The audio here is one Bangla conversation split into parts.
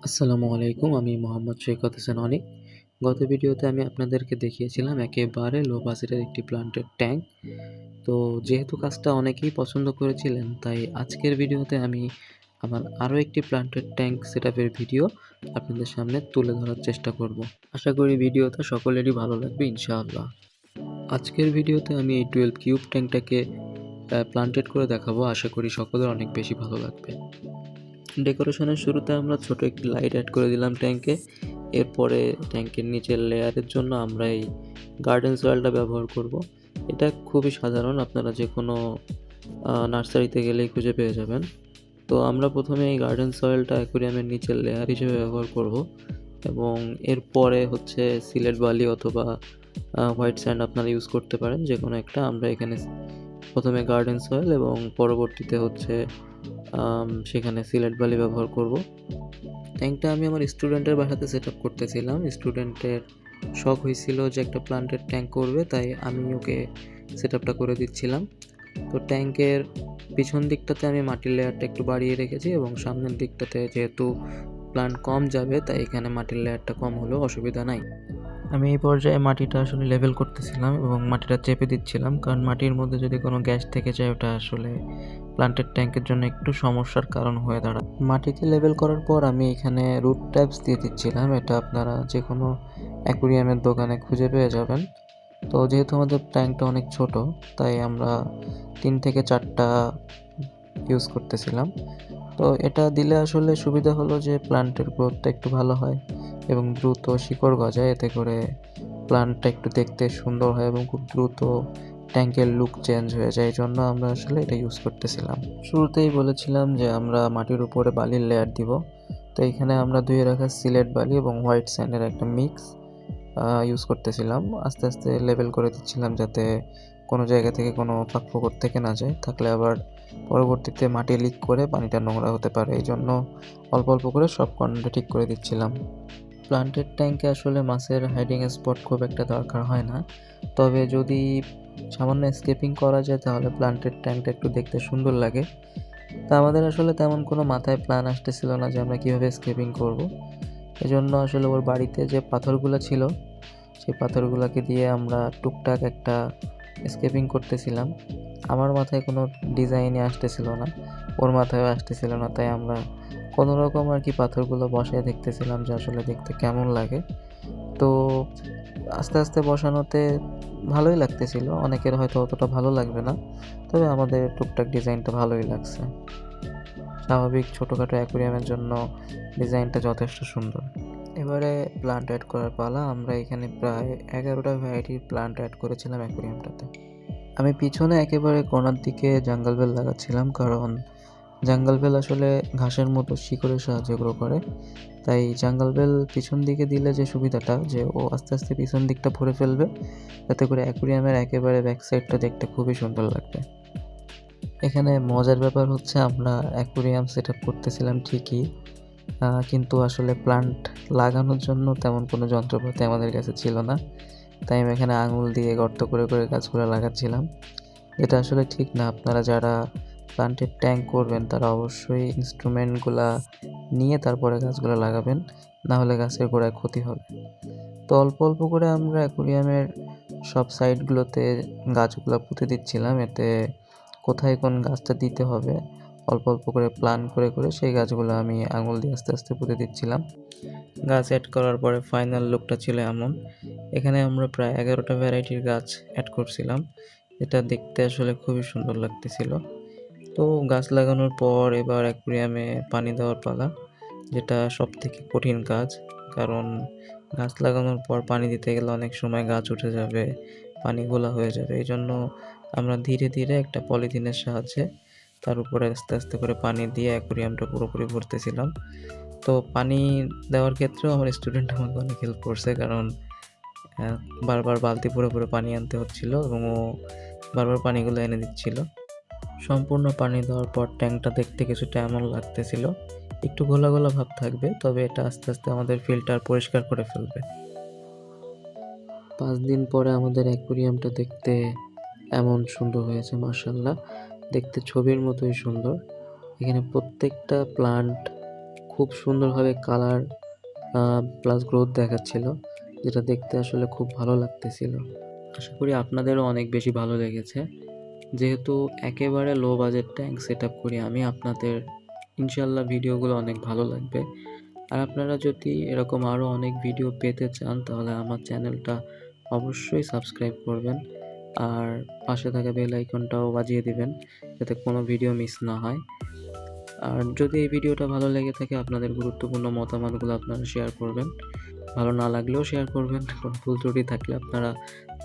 আসসালামু আলাইকুম। আমি মোহাম্মদ সৈকত হোসেন অনিক। গত ভিডিওতে আমি আপনাদেরকে দেখিয়েছিলাম একেবারে লো বাজেটের একটি প্লান্টের ট্যাঙ্ক। তো যেহেতু কাজটা অনেকেই পছন্দ করেছিলেন, তাই আজকের ভিডিওতে আমি আমার আরও একটি প্লান্টের ট্যাঙ্ক সেটআপের ভিডিও আপনাদের সামনে তুলে ধরার চেষ্টা করব। আশা করি ভিডিওটা সকলেরই ভালো লাগবে ইনশাআল্লাহ। আজকের ভিডিওতে আমি এই 12 কিউব ট্যাঙ্কটাকে প্লান্টেড করে দেখাবো। আশা করি সকলের অনেক বেশি ভালো লাগবে। ডেকোরেশনের শুরুতে আমরা ছোট একটি লাইট অ্যাড করে দিলাম ট্যাঙ্কে। এরপরে ট্যাঙ্কের নিচের লেয়ারের জন্য আমরা এই গার্ডেন সয়েলটা ব্যবহার করব। এটা খুবই সাধারণ, আপনারা যে কোনো নার্সারিতে গেলেই খুঁজে পেয়ে যাবেন। তো আমরা প্রথমে এই গার্ডেন সয়েলটা অ্যাকুরিয়ামের নিচের লেয়ার হিসেবে ব্যবহার করব এবং এরপরে হচ্ছে সিলেট বালি অথবা হোয়াইট স্যান্ড আপনারা ইউজ করতে পারেন, যে কোনো একটা। আমরা এখানে প্রথমে গার্ডেন সয়েল এবং পরবর্তীতে হচ্ছে সেখানে সিলেট বালি ব্যবহার করব। ট্যাঙ্কটা আমি আমার স্টুডেন্টের বাসাতে সেট আপ করতেছিলাম। স্টুডেন্টের শখ হয়েছিল যে একটা প্লান্টের ট্যাঙ্ক করবে, তাই আমি ওকে সেট আপটা করে দিচ্ছিলাম। তো ট্যাঙ্কের পিছন দিকটাতে আমি মাটির লেয়ারটা একটু বাড়িয়ে রেখেছি এবং সামনের দিকটাতে যেহেতু প্লান্ট কম যাবে, তাই এখানে মাটির লেয়ারটা কম হলেও অসুবিধা নাই। আমি এই পর্যায়ে মাটিটা আসলে লেভেল করতেছিলাম এবং মাটিটা চেপে দিচ্ছিলাম, কারণ মাটির মধ্যে যদি কোনো গ্যাস থেকে যায় ওটা আসলে প্লান্টের ট্যাঙ্কের জন্য একটু সমস্যার কারণ হয়ে দাঁড়ায়। মাটিতে লেভেল করার পর আমি এখানে রুট ট্যাপস দিয়ে দিচ্ছিলাম। এটা আপনারা যে কোনো অ্যাকুরিয়ামের দোকানে খুঁজে পেয়ে যাবেন। তো যেহেতু আমাদের ট্যাঙ্কটা অনেক ছোট, তাই আমরা 3 থেকে 4টা ইউজ করতেছিলাম। তো এটা দিলে আসলে সুবিধা হলো যে প্লান্টের গ্রোথটা একটু ভালো হয় এবং দ্রুত শিকড় গজায়। এতে করে প্লান্টটা একটু দেখতে সুন্দর হয় এবং খুব দ্রুত ট্যাঙ্কের লুক চেঞ্জ হয়ে যায়। এই জন্য আমরা আসলে এটা ইউজ করতেছিলাম। শুরুতেই বলেছিলাম যে আমরা মাটির উপরে বালির লেয়ার দিব। তো এখানে আমরা ধুয়ে রাখা সিলেট বালি এবং হোয়াইট স্যান্ডের একটা মিক্স ইউজ করতেছিলাম। আস্তে আস্তে লেভেল করে দিচ্ছিলাম যাতে কোনো জায়গা থেকে কোনো ফাঁক ফোকর থেকে না যায়, থাকলে আবার পরবর্তীতে মাটি লিক করে পানিটা নোংরা হতে পারে। এই জন্য অল্প অল্প করে সব কর্নারটা ঠিক করে দিচ্ছিলাম। প্লান্টেড ট্যাঙ্কে আসলে মাছের হাইডিং স্পট খুব একটা দরকার হয় না, তবে যদি সামান্য স্কেপিং করা যায় তাহলে প্লান্টেড ট্যাঙ্কটা একটু দেখতে সুন্দর লাগে। তা আমাদের আসলে তেমন কোনো মাথায় প্ল্যান আসতেছিল না যে আমরা কীভাবে স্কেপিং করব। এজন্য আসলে ওর বাড়িতে যে পাথরগুলো ছিল, সেই পাথরগুলোকে দিয়ে আমরা টুকটাক একটা স্কেপিং করতেছিলাম। আমার মাথায় কোনো ডিজাইনই আসতেছিল না, ওর মাথায়ও আসতেছিল না, তাই আমরা কোনো রকম আর কি পাথরগুলো বসায় দেখতেছিলাম যে আসলে দেখতে কেমন লাগে। তো আস্তে আস্তে বসানোতে ভালোই লাগতেছিল। অনেকের হয়তো অতটা ভালো লাগবে না, তবে আমাদের টুকটাক ডিজাইনটা ভালোই লাগছে। স্বাভাবিক ছোটোখাটো অ্যাকুরিয়ামের জন্য ডিজাইনটা যথেষ্ট সুন্দর। এবারে প্লান্ট অ্যাড করার পালা। আমরা এখানে প্রায় 11টা ভ্যারাইটির প্লান্ট অ্যাড করেছিলাম অ্যাকুরিয়ামটাতে। আমি পিছনে একেবারে কোণার দিকে জাঙ্গল বেল লাগাচ্ছিলাম, কারণ জাঙ্গল বেল আসলে ঘাসের মতো শিকড়ের সাহায্য গ্রো করে। তাই জাঙ্গল বেল পিছন দিকে দিলে যে সুবিধাটা, যে ও আস্তে আস্তে পিছন দিকটা ভরে ফেলবে, যাতে করে অ্যাকুরিয়ামের একেবারে ব্যাক সাইডটা দেখতে খুবই সুন্দর লাগবে। এখানে মজার ব্যাপার হচ্ছে আমরা অ্যাকুরিয়াম সেট আপ করতেছিলাম ঠিকই, কিন্তু আসলে প্লান্ট লাগানোর জন্য তেমন কোনো যন্ত্রপাতি আমাদের কাছে ছিল না। তাই আমি এখানে আঙুল দিয়ে গর্ত করে করে গাছগুলো লাগাচ্ছিলাম, যেটা আসলে ঠিক না। আপনারা যারা প্লান্টের ট্যাঙ্ক করবেন তারা অবশ্যই ইনস্ট্রুমেন্টগুলা নিয়ে তারপরে গাছগুলো লাগাবেন, না হলে গাছের গোড়ায় ক্ষতি হবে। তো অল্প অল্প করে আমরা অ্যাকুরিয়ামের সব সাইডগুলোতে গাছগুলো পুঁতে দিচ্ছিলাম। এতে কোথায় কোন গাছটা দিতে হবে অল্প অল্প করে প্ল্যান করে করে সেই গাছগুলো আমি আঙুল দিয়ে আস্তে আস্তে পুঁতে দিচ্ছিলাম। গাছ অ্যাড করার পরে ফাইনাল লুকটা ছিল এমন। এখানে আমরা প্রায় 11টা ভ্যারাইটির গাছ অ্যাড করছিলাম, এটা দেখতে আসলে খুবই সুন্দর লাগতেছিল। তো গাছ লাগানোর পর এবার অ্যাকুরিয়ামে পানি দেওয়ার পালা, যেটা সবথেকে কঠিন কাজ। কারণ গাছ লাগানোর পর পানি দিতে গেলে অনেক সময় গাছ উঠে যাবে, পানি ঘোলা হয়ে যাবে। এই জন্য আমরা ধীরে ধীরে একটা পলিথিনের সাহায্যে তার উপরে আস্তে আস্তে করে পানি দিয়ে অ্যাকুরিয়ামটা পুরোপুরি ভরতেছিলাম। তো পানি দেওয়ার ক্ষেত্রেও আমার স্টুডেন্ট আমাকে অনেক হেল্প করছে, কারণ বারবার বালতি ভরে ভরে পানি আনতে হচ্ছিল এবং ও বারবার পানিগুলো এনে দিচ্ছিল। সম্পূর্ণ পানি দেওয়ার পর ট্যাঙ্কটা দেখতে কিছুটা এমন লাগতেছিল, একটু ঘোলা ঘোলা ভাব থাকবে, তবে এটা আস্তে আস্তে আমাদের ফিল্টার পরিষ্কার করে ফেলবে। 5 দিন পরে আমাদের অ্যাকুরিয়ামটা দেখতে এমন সুন্দর হয়েছে, মাশাআল্লাহ। দেখতে ছবির মতোই সুন্দর। এখানে প্রত্যেকটা প্লান্ট খুব সুন্দরভাবে কালার প্লাস গ্রোথ দেখাচ্ছিল, যেটা দেখতে আসলে খুব ভালো লাগতেছিল। আশা করি আপনাদেরও অনেক বেশি ভালো লেগেছে। যেহেতু একেবারে লো বাজেট ট্যাঙ্ক সেটআপ করি আমি, আপনাদের ইনশাল্লাহ ভিডিওগুলো অনেক ভালো লাগবে। আর আপনারা যদি এরকম আরও অনেক ভিডিও পেতে চান তাহলে আমার চ্যানেলটা অবশ্যই সাবস্ক্রাইব করবেন আর পাশে থাকা বেল আইকনটাও বাজিয়ে দিবেন যাতে কোনো ভিডিও মিস না হয়। আর যদি এই ভিডিওটা ভালো লেগে থাকে আপনাদের গুরুত্বপূর্ণ মতামতগুলো আপনারা শেয়ার করবেন, ভালো না লাগলেও শেয়ার করবেন, কোনো ভুল ত্রুটি থাকলে আপনারা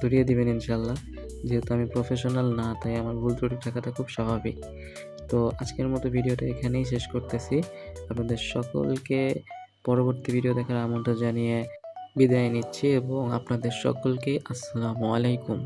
ধরিয়ে দিবেন ইনশাল্লাহ। যেহেতু আমি প্রফেশনাল না, তাই আমার ভুল ত্রুটি থাকাটা খুব স্বাভাবিক। তো আজকের মতো ভিডিওটা এখানেই শেষ করতেছি। আপনাদের সকলকে পরবর্তী ভিডিও দেখার আমন্ত্রণ জানিয়ে বিদায় নিচ্ছি এবং আপনাদের সকলকে আসসালামু আলাইকুম।